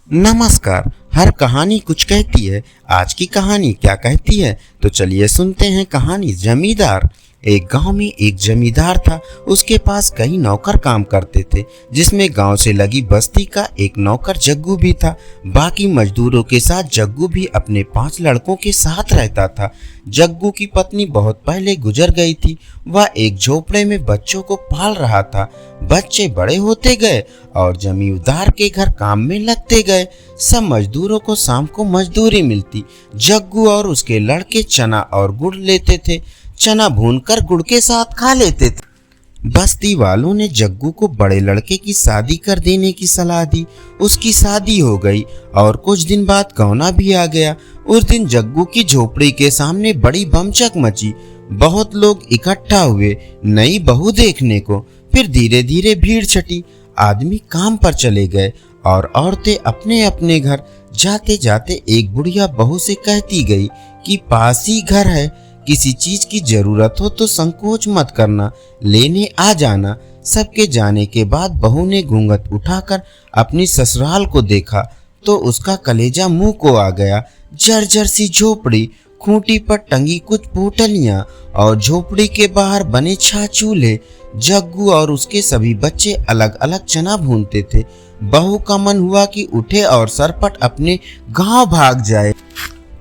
नमस्कार। हर कहानी कुछ कहती है। आज की कहानी क्या कहती है तो चलिए सुनते हैं कहानी। जमींदार। एक गांव में एक जमींदार था। उसके पास कई नौकर काम करते थे, जिसमें गांव से लगी बस्ती का एक नौकर जग्गू भी था। बाकी मजदूरों के साथ जग्गू भी अपने 5 लड़कों के साथ रहता था। जग्गू की पत्नी बहुत पहले गुजर गई थी। वह एक झोपड़े में बच्चों को पाल रहा था। बच्चे बड़े होते गए और जमींदार के घर काम में लगते गए। सब मजदूरों को शाम को मजदूरी मिलती। जग्गू और उसके लड़के चना और गुड़ लेते थे। चना भूनकर गुड़ के साथ खा लेते थे। बस्ती वालों ने जग्गू को बड़े लड़के की शादी कर देने की सलाह दी। उसकी शादी हो गई और कुछ दिन बाद गौना भी आ गया। उस दिन जग्गू की झोपड़ी के सामने बड़ी बमचक मची। बहुत लोग इकट्ठा हुए नई बहू देखने को। फिर धीरे धीरे भीड़ छटी। आदमी काम पर चले गए और औरतें अपने अपने घर। जाते जाते एक बुढ़िया बहू से कहती गई कि पास ही घर है, किसी चीज की जरूरत हो तो संकोच मत करना, लेने आ जाना। सबके जाने के बाद बहू ने घूंघट उठाकर अपनी ससुराल को देखा तो उसका कलेजा मुंह को आ गया। जर्जर सी झोपड़ी, खूंटी पर टंगी कुछ पोटलियां और झोपड़ी के बाहर बने 6 चूल्हे। जग्गू और उसके सभी बच्चे अलग अलग चना भूनते थे। बहू का मन हुआ कि उठे और सरपट अपने गांव भाग जाए,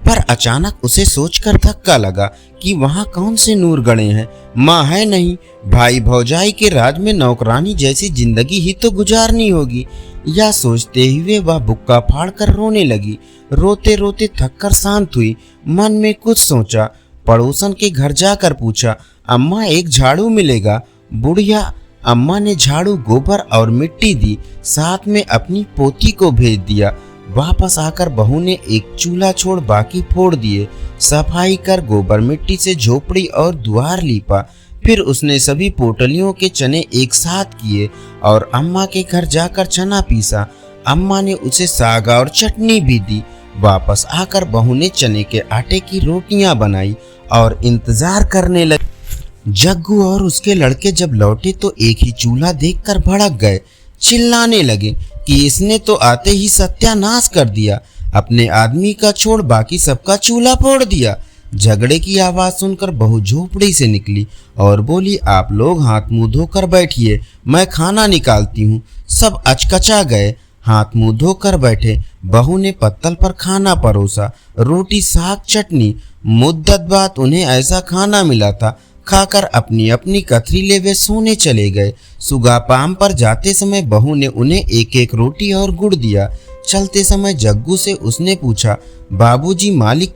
पर अचानक उसे सोचकर धक्का लगा कि वहां कौन से नूर गड़े हैं। माँ है नहीं, भाई भौजाई के राज में नौकरानी जैसी जिंदगी ही तो गुजारनी होगी। यह सोचते हुए वह बुक्का फाड़कर रोने लगी। रोते रोते थककर शांत हुई। मन में कुछ सोचा। पड़ोसन के घर जाकर पूछा, अम्मा एक झाड़ू मिलेगा? बुढ़िया अम्मा ने झाड़ू, गोबर और मिट्टी दी। साथ में अपनी पोती को भेज दिया। वापस आकर बहू ने एक चूल्हा छोड़ बाकी फोड़ दिए। सफाई कर गोबर मिट्टी से झोपड़ी और द्वार लीपा। फिर उसने सभी पोटलियों के चने एक साथ किए और अम्मा के घर जाकर चना पीसा। अम्मा ने उसे साग और चटनी भी दी। वापस आकर बहू ने चने के आटे की रोटियां बनाई और इंतजार करने लगी। जग्गू और उसके लड़के जब लौटे तो एक ही चूल्हा देखकर भड़क गए। चिल्लाने लगे कि इसने तो आते ही सत्यानाश कर दिया, अपने आदमी का छोड़ बाकी सबका चूल्हा फोड़ दिया। झगड़े की आवाज सुनकर बहू झोपड़ी से निकली और बोली, आप लोग हाथ मुंह धोकर बैठिए, मैं खाना निकालती हूँ। सब अचकचा गए, हाथ मुंह धोकर बैठे। बहू ने पत्तल पर खाना परोसा, रोटी साग चटनी। मुद्दत बाद उन्हें ऐसा खाना मिला था। खाकर अपनी अपनी कथरी ले वे सोने चले गए। सुगा पाम पर जाते समय बहू ने उन्हें एक एक रोटी और गुड़ दिया। चलते समय जग्गू से उसने पूछा, बाबूजी मालिक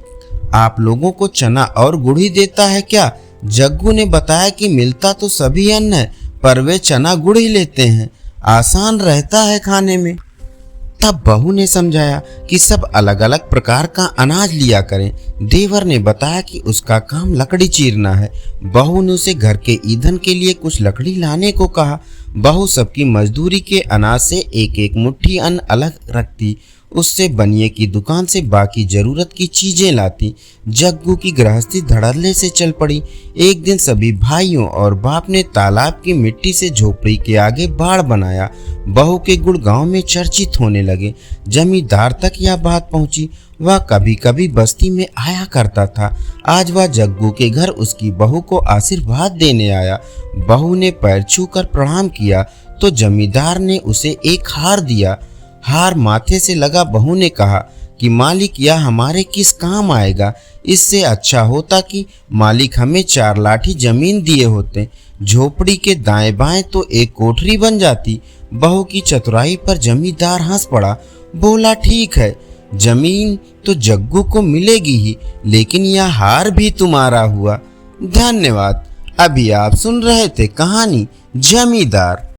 आप लोगों को चना और गुड़ ही देता है क्या? जग्गू ने बताया कि मिलता तो सभी अन्न है, पर वे चना गुड़ ही लेते हैं, आसान रहता है खाने में। तब बहू ने समझाया कि सब अलग अलग प्रकार का अनाज लिया करें। देवर ने बताया कि उसका काम लकड़ी चीरना है। बहू ने उसे घर के ईंधन के लिए कुछ लकड़ी लाने को कहा। बहू सबकी मजदूरी के अनाज से एक एक मुट्ठी अन्न अलग रखती। उससे बनिए की दुकान से बाकी जरूरत की चीजें लाती। जग्गू की गृहस्थी धड़ल्ले से चल पड़ी। एक दिन सभी भाइयों और बाप ने तालाब की मिट्टी से झोपड़ी के आगे बाड़ बनाया। बहू के गुड़ गांव में चर्चित होने लगे। जमींदार तक यह बात पहुंची। वह कभी कभी बस्ती में आया करता था। आज वह जग्गू के घर उसकी बहू को आशीर्वाद देने आया। बहू ने पैर छूकर प्रणाम किया तो जमींदार ने उसे एक हार दिया। हार माथे से लगा। बहू ने कहा कि मालिक यह हमारे किस काम आएगा? इससे अच्छा होता कि मालिक हमें 4 लाठी जमीन दिए होते, झोपड़ी के दाएं बाएं तो एक कोठरी बन जाती। बहू की चतुराई पर जमींदार हंस पड़ा। बोला, ठीक है, जमीन तो जग्गू को मिलेगी ही, लेकिन यह हार भी तुम्हारा हुआ। धन्यवाद। अभी आप सुन रहे थे कहानी जमींदार।